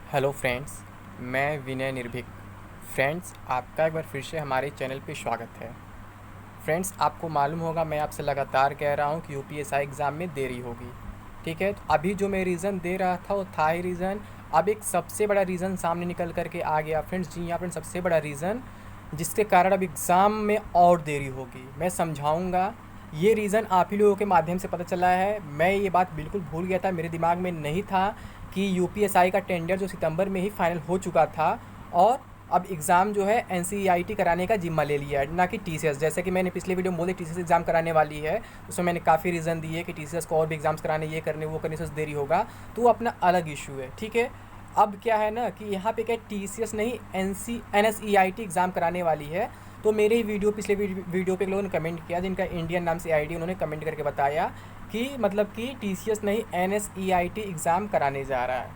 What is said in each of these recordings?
Hello friends, मैं विनय निर्भीक। Friends, आपका एक बार फिर से हमारे चैनल पे स्वागत है। फ्रेंड्स, आपको मालूम होगा मैं आपसे लगातार कह रहा हूँ कि यूपीएसआई एग्ज़ाम में देरी होगी। ठीक है, तो अभी जो मैं रीज़न दे रहा था वो था ही रीज़न। अब एक सबसे बड़ा रीज़न सामने निकल कर के आ गया फ्रेंड्स। जी हाँ फ्रेंड्स, सबसे बड़ा रीज़न जिसके कारण अब एग्ज़ाम में और देरी होगी, मैं समझाऊंगा। ये रीज़न आप ही लोगों के माध्यम से पता चला है। मैं ये बात बिल्कुल भूल गया था, मेरे दिमाग में नहीं था कि यूपीएसआई का टेंडर जो सितंबर में ही फाइनल हो चुका था और अब एग्ज़ाम जो है एनसीईआरटी कराने का जिम्मा ले लिया है, ना कि टीसीएस। जैसे कि मैंने पिछले वीडियो में बोले टीसीएस एग्ज़ाम कराने वाली है, उसमें मैंने काफ़ी रीज़न दिए कि टीसीएस को और भी एग्ज़ाम्स कराने, ये करने वो करने से देरी होगा, तो वो अपना अलग इशू है। ठीक है, अब क्या है ना कि यहाँ पे क्या टीसीएस नहीं एनएसईआईटी एग्ज़ाम कराने वाली है। तो मेरे ही वीडियो पिछले वीडियो पे लोगों ने कमेंट किया, जिनका इंडियन नाम से आईडी, उन्होंने कमेंट करके बताया कि मतलब कि टीसीएस नहीं एनएसईआईटी एग्ज़ाम कराने जा रहा है।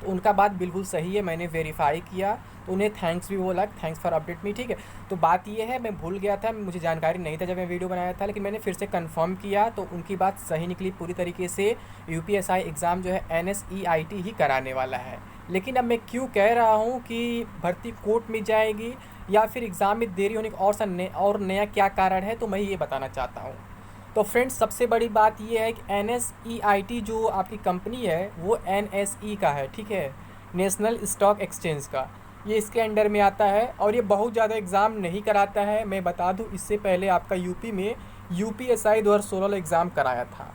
तो उनका बात बिल्कुल सही है, मैंने वेरीफाई किया, तो उन्हें थैंक्स भी बोला, थैंक्स फॉर अपडेट मी। ठीक है, तो बात ये है, मैं भूल गया था, मुझे जानकारी नहीं था जब मैं वीडियो बनाया था, लेकिन मैंने फिर से कंफर्म किया तो उनकी बात सही निकली पूरी तरीके से। यूपीएसआई एग्ज़ाम जो है एनएसईआईटी ही कराने वाला है। लेकिन अब मैं क्यों कह रहा हूँ कि भर्ती कोर्ट में जाएगी या फिर एग्ज़ाम में देरी होने का और नया क्या कारण है, तो मैं ये बताना चाहता हूँ। तो फ्रेंड्स, सबसे बड़ी बात ये है कि एन जो आपकी कंपनी है वो NSE का है। ठीक है, नेशनल स्टॉक एक्सचेंज का, ये इसके अंडर में आता है और ये बहुत ज़्यादा एग्ज़ाम नहीं कराता है। मैं बता दूं, इससे पहले आपका यूपी में यूपीएसआई 2016 एग्ज़ाम कराया था,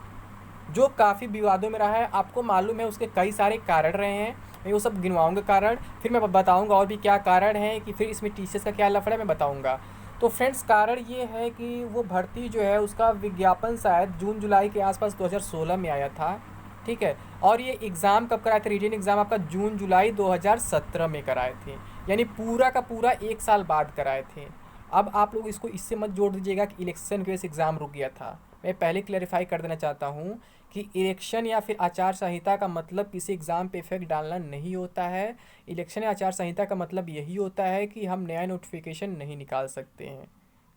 जो काफ़ी विवादों में रहा है। आपको मालूम है उसके कई सारे कारण रहे हैं, मैं वो सब गिनवाऊंगा कारण, फिर मैं बताऊंगा और भी क्या कारण है, कि फिर इसमें टीसीएस का क्या लफड़ा है मैं बताऊंगा। तो फ्रेंड्स, कारण ये है कि वो भर्ती जो है उसका विज्ञापन शायद जून जुलाई के आसपास 2016 में आया था। ठीक है, और ये एग्ज़ाम कब कराए थे, रिटन एग्ज़ाम आपका जून जुलाई 2017 में कराए थे, यानी पूरा का पूरा एक साल बाद कराए थे। अब आप लोग इसको इससे मत जोड़ दीजिएगा कि इलेक्शन की वजह से एग्ज़ाम रुक गया था। मैं पहले क्लेरिफाई कर देना चाहता हूँ कि इलेक्शन या फिर आचार संहिता का मतलब किसी एग्ज़ाम पे इफेक्ट डालना नहीं होता है। इलेक्शन या आचार संहिता का मतलब यही होता है कि हम नया नोटिफिकेशन नहीं निकाल सकते हैं।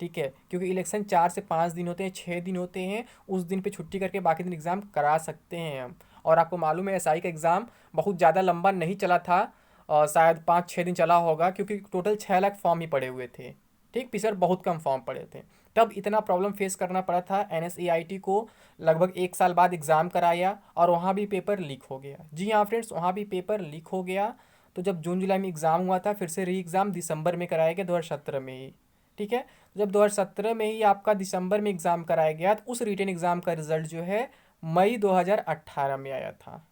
ठीक है, क्योंकि इलेक्शन 4 से 5 दिन होते हैं, 6 दिन होते हैं, उस दिन पे छुट्टी करके बाकी दिन एग्ज़ाम करा सकते हैं हम। और आपको मालूम है एसआई का एग्ज़ाम बहुत ज़्यादा लंबा नहीं चला था, शायद 5-6 दिन चला होगा, क्योंकि टोटल 6 लाख फॉर्म ही पड़े हुए थे। ठीक, पिछले बहुत कम फॉर्म पड़े थे, तब इतना प्रॉब्लम फेस करना पड़ा था। एनएसईआईटी को लगभग एक साल बाद एग्ज़ाम कराया और वहाँ भी पेपर लीक हो गया। जी हाँ फ्रेंड्स, वहाँ भी पेपर लीक हो गया। तो जब जून जुलाई में एग्ज़ाम हुआ था, फिर से री एग्ज़ाम दिसंबर में कराया गया 2017 में ही। ठीक है, तो जब 2017 में ही आपका दिसंबर में एग्ज़ाम कराया गया, तो उस रिटन एग्ज़ाम का रिजल्ट जो है मई 2018 में आया था।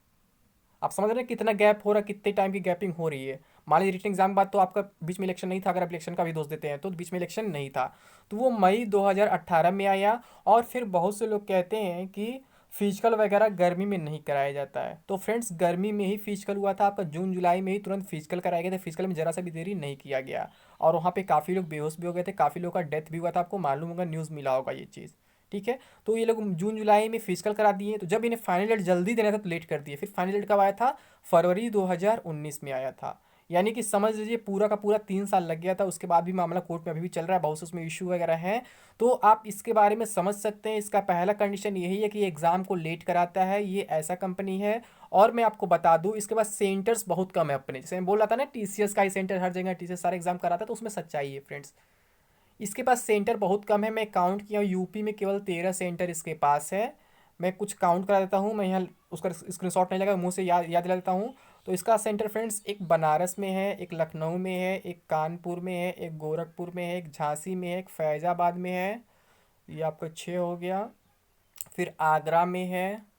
आप समझ रहे हैं कितना गैप हो रहा है, कितने टाइम की गैपिंग हो रही है। मान लीजिए रिटन एग्जाम के बाद तो आपका बीच में इलेक्शन नहीं था, अगर आप इलेक्शन का भी दोष देते हैं तो बीच में इलेक्शन नहीं था, तो वो मई 2018 में आया। और फिर बहुत से लोग कहते हैं कि फिजिकल वगैरह गर्मी में नहीं कराया जाता है, तो फ्रेंड्स गर्मी में ही फिजिकल हुआ था आपका, जून जुलाई में ही तुरंत फिजिकल कराया गया था। फिजिकल में जरा सा भी देरी नहीं किया गया और वहाँ पे काफ़ी लोग बेहोश भी हो गए थे, काफ़ी लोगों का डेथ भी हुआ था, आपको मालूम होगा, न्यूज़ मिला होगा ये चीज़। ठीक है, तो ये लोग जून जुलाई में फिजिकल करा दिए, तो जब इन्हें फाइनल डेट जल्दी देना था तो लेट कर दिए। फिर फाइनल डेट कब आया था, फरवरी 2019 में आया था। यानी कि समझ लीजिए पूरा का पूरा 3 साल लग गया था। उसके बाद भी मामला कोर्ट में अभी भी चल रहा है, बहुत से उसमें इशू वगैरह हैं। तो आप इसके बारे में समझ सकते हैं, इसका पहला कंडीशन यही है कि एग्ज़ाम को लेट कराता है, ये ऐसा कंपनी है। और मैं आपको बता दूं, इसके पास सेंटर्स बहुत कम है अपने, जैसे मैं बोल रहा था ना टीसीएस का ही सेंटर हर जगह, टीसीएस सारे एग्जाम कराता है, तो उसमें सच्चाई है फ्रेंड्स। इसके पास सेंटर बहुत कम है, मैं काउंट किया हूँ, यूपी में केवल 13 सेंटर इसके पास है। मैं कुछ काउंट करा देता हूँ, मैं यहाँ उसका स्क्रीनशॉट नहीं लगा, मुंह से याद याद दिला देता हूँ। तो इसका सेंटर फ्रेंड्स एक बनारस में है, एक लखनऊ में है, एक कानपुर में है, एक गोरखपुर में है, एक झांसी में है, एक फैज़ाबाद में है। ये आपका 6 हो गया। फिर आगरा में है,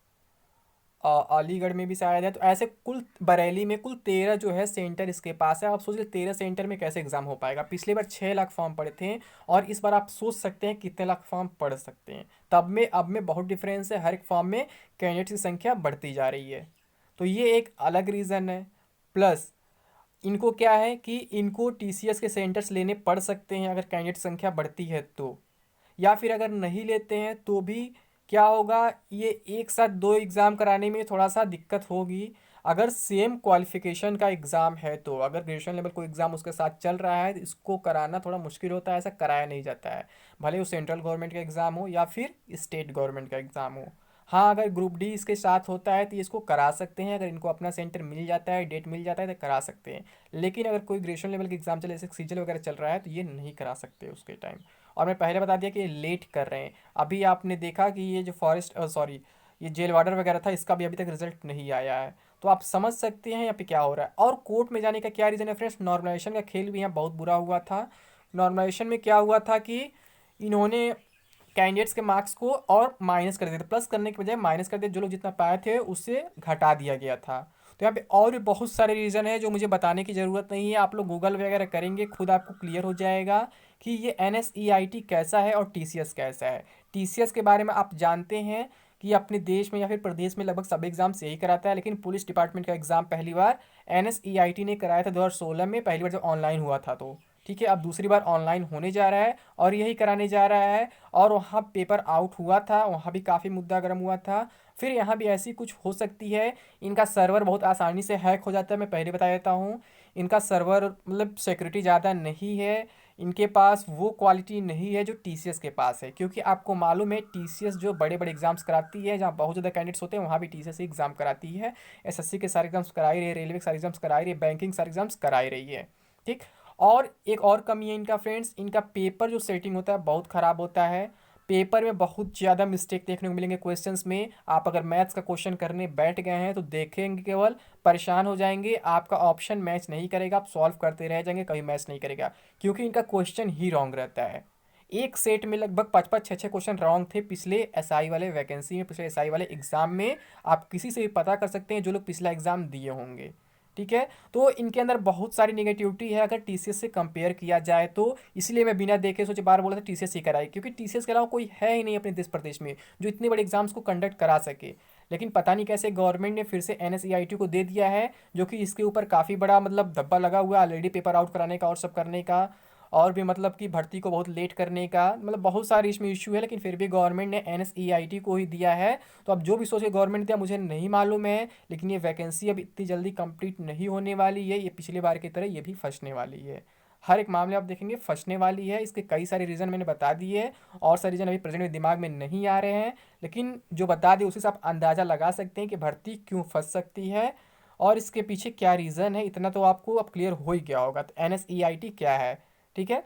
अलीगढ़ में भी शायद है। तो ऐसे कुल बरेली में कुल 13 जो है सेंटर इसके पास है। आप सोचिए 13 सेंटर में कैसे एग्जाम हो पाएगा। पिछले बार 6 लाख फॉर्म पड़े थे और इस बार आप सोच सकते हैं कितने लाख फॉर्म पड़ सकते हैं। तब में अब में बहुत डिफरेंस है, हर एक फॉर्म में कैंडिडेट्स की संख्या बढ़ती जा रही है। तो ये एक अलग रीज़न है। प्लस इनको क्या है कि इनको टीसीएस के सेंटर्स लेने पड़ सकते हैं अगर कैंडिडेट संख्या बढ़ती है तो, या फिर अगर नहीं लेते हैं तो भी क्या होगा, ये एक साथ दो एग्ज़ाम कराने में थोड़ा सा दिक्कत होगी। अगर सेम क्वालिफिकेशन का एग्ज़ाम है तो, अगर ग्रेजुएशन लेवल कोई एग्ज़ाम उसके साथ चल रहा है तो इसको कराना थोड़ा मुश्किल होता है, ऐसा कराया नहीं जाता है, भले वो सेंट्रल गवर्नमेंट का एग्ज़ाम हो या फिर स्टेट गवर्नमेंट का एग्ज़ाम हो। हाँ, अगर ग्रुप डी इसके साथ होता है तो ये इसको करा सकते हैं, अगर इनको अपना सेंटर मिल जाता है, डेट मिल जाता है तो करा सकते हैं। लेकिन अगर कोई ग्रेजुएशन लेवल के एग्जाम चले, जैसे सीजल वगैरह चल रहा है, तो ये नहीं करा सकते उसके टाइम। और मैं पहले बता दिया कि ये लेट कर रहे हैं। अभी आपने देखा कि ये जो फॉरेस्ट सॉरी ये जेल वार्डर वगैरह था, इसका भी अभी तक रिजल्ट नहीं आया है। तो आप समझ सकते हैं यहाँ पे क्या हो रहा है। और कोर्ट में जाने का क्या रीज़न है फ्रेंड्स, नॉर्मलाइजेशन का खेल भी यहाँ बहुत बुरा हुआ था। नॉर्मलाइजेशन में क्या हुआ था कि इन्होंने कैंडिडेट्स के मार्क्स को और माइनस कर दिया था, प्लस करने के बजाय माइनस कर दिया, जो लोग जितना पाए थे उससे घटा दिया गया था। तो यहाँ पे और भी बहुत सारे रीज़न है जो मुझे बताने की ज़रूरत नहीं है, आप लोग गूगल वगैरह करेंगे खुद आपको क्लियर हो जाएगा कि ये NSEIT कैसा है और TCS कैसा है। TCS के बारे में आप जानते हैं कि अपने देश में या फिर प्रदेश में लगभग सब एग्जाम्स यही कराता है, लेकिन पुलिस डिपार्टमेंट का एग्ज़ाम पहली बार NSEIT ने कराया था 2016 में, पहली बार जब ऑनलाइन हुआ था। तो ठीक है, अब दूसरी बार ऑनलाइन होने जा रहा है और यही कराने जा रहा है। और वहाँ पेपर आउट हुआ था, वहाँ भी काफ़ी मुद्दा गर्म हुआ था। फिर यहाँ भी ऐसी कुछ हो सकती है, इनका सर्वर बहुत आसानी से हैक हो जाता है, मैं पहले बता देता हूँ। इनका सर्वर मतलब सिक्योरिटी ज़्यादा नहीं है, इनके पास वो क्वालिटी नहीं है जो TCS के पास है। क्योंकि आपको मालूम है TCS जो बड़े बड़े एग्जाम्स कराती है, जहाँ बहुत ज़्यादा कैंडिडेट्स होते हैं, वहाँ भी TCS एग्ज़ाम कराती है। SSC के सारे एग्जाम्स कराई रही है, रेलवे के सारे एग्जाम्स कराई रही है, बैंकिंग सारे एग्जाम्स कराई रही है। ठीक। और एक और कमी है इनका फ्रेंड्स, इनका पेपर जो सेटिंग होता है बहुत ख़राब होता है। पेपर में बहुत ज़्यादा मिस्टेक देखने को मिलेंगे क्वेश्चंस में। आप अगर मैथ्स का क्वेश्चन करने बैठ गए हैं तो देखेंगे केवल परेशान हो जाएंगे, आपका ऑप्शन मैच नहीं करेगा, आप सॉल्व करते रह जाएंगे, कभी मैच नहीं करेगा। क्योंकि इनका क्वेश्चन ही रॉन्ग रहता है। एक सेट में लगभग 5-5 6-6 क्वेश्चन रॉन्ग थे पिछले SI वाले वैकेंसी में, पिछले SI वाले एग्ज़ाम में। आप किसी से भी पता कर सकते हैं जो लोग पिछला एग्ज़ाम दिए होंगे। ठीक है, तो इनके अंदर बहुत सारी निगेटिविटी है अगर TCS से कंपेयर किया जाए तो। इसलिए मैं बिना देखे सोचे बार बोला था TCS ही कराई, क्योंकि TCS के अलावा कोई है ही नहीं अपने देश प्रदेश में जो इतने बड़े एग्जाम्स को कंडक्ट करा सके। लेकिन पता नहीं कैसे गवर्नमेंट ने फिर से NSEIT को दे दिया है, जो कि इसके ऊपर काफ़ी बड़ा मतलब धब्बा लगा हुआ है ऑलरेडी, पेपर आउट कराने का और सब करने का, और भी मतलब कि भर्ती को बहुत लेट करने का, मतलब बहुत सारे इसमें इशू है। लेकिन फिर भी गवर्नमेंट ने NSEIT को ही दिया है। तो अब जो भी सोच के गवर्नमेंट दिया मुझे नहीं मालूम है, लेकिन ये वैकेंसी अब इतनी जल्दी कंप्लीट नहीं होने वाली है, ये पिछली बार की तरह ये भी फंसने वाली है। हर एक मामले आप देखेंगे फंसने वाली है। इसके कई सारे रीज़न मैंने बता दिए, और सारे रीज़न अभी प्रेजेंट में दिमाग में नहीं आ रहे हैं, लेकिन जो बता दिए उसी से आप अंदाज़ा लगा सकते हैं कि भर्ती क्यों फंस सकती है और इसके पीछे क्या रीज़न है। इतना तो आपको अब क्लियर हो ही गया होगा। तो NSEIT क्या है, ठीक है।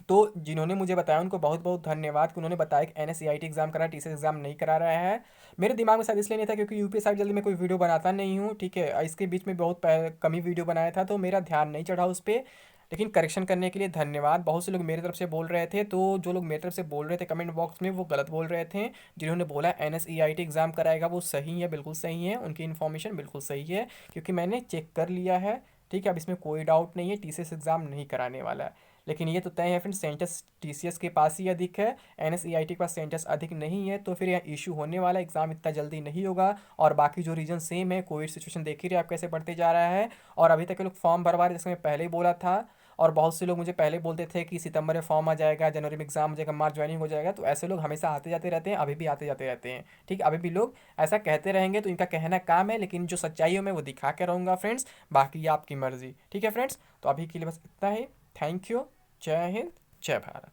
तो जिन्होंने मुझे बताया उनको बहुत बहुत धन्यवाद कि उन्होंने बताया कि NSEIT एग्जाम करा, TCS एग्जाम नहीं करा रहा है। मेरे दिमाग में शायद इसलिए नहीं था क्योंकि UPSI जल्दी मैं कोई वीडियो बनाता नहीं हूँ, ठीक है। इसके बीच में बहुत कम ही वीडियो बनाया था, तो मेरा ध्यान नहीं चढ़ा उस पर। लेकिन करेक्शन करने के लिए धन्यवाद। बहुत से लोग मेरी तरफ से बोल रहे थे, तो जो लोग मेरी तरफ से बोल रहे थे कमेंट बॉक्स में वो गलत बोल रहे थे। जिन्होंने बोला NSEIT एग्ज़ाम कराएगा वो सही है, बिल्कुल सही है, उनकी इन्फॉर्मेशन बिल्कुल सही है, क्योंकि मैंने चेक कर लिया है। ठीक है, अब इसमें कोई डाउट नहीं है, TCS एग्ज़ाम नहीं कराने वाला है। लेकिन ये तो तय है फ्रेंड, सेंटर्स TCS के पास ही अधिक है, NSEIT के पास सेंटर्स अधिक नहीं है। तो फिर यह इशू होने वाला, एग्जाम इतना जल्दी नहीं होगा। और बाकी जो रीजन सेम है, कोविड सिचुएशन देख ही रहे आप कैसे बढ़ते जा रहा है, और अभी तक के लोग फॉर्म भरवा रहे, जैसे मैं पहले ही बोला था। और बहुत से लोग मुझे पहले बोलते थे कि सितंबर में फॉर्म आ जाएगा, जनवरी में एग्जाम हो जाएगा, मार्च ज्वाइनिंग हो जाएगा। तो ऐसे लोग हमेशा आते जाते रहते हैं, अभी भी आते जाते रहते हैं। ठीक, अभी भी लोग ऐसा कहते रहेंगे, तो इनका कहना काम है, लेकिन जो सच्चाई है मैं वो दिखा के रहूँगा फ्रेंड्स। बाकी आपकी मर्जी, ठीक है फ्रेंड्स। तो अभी के लिए बस इतना ही। Thank you. जय हिंद, जय भारत।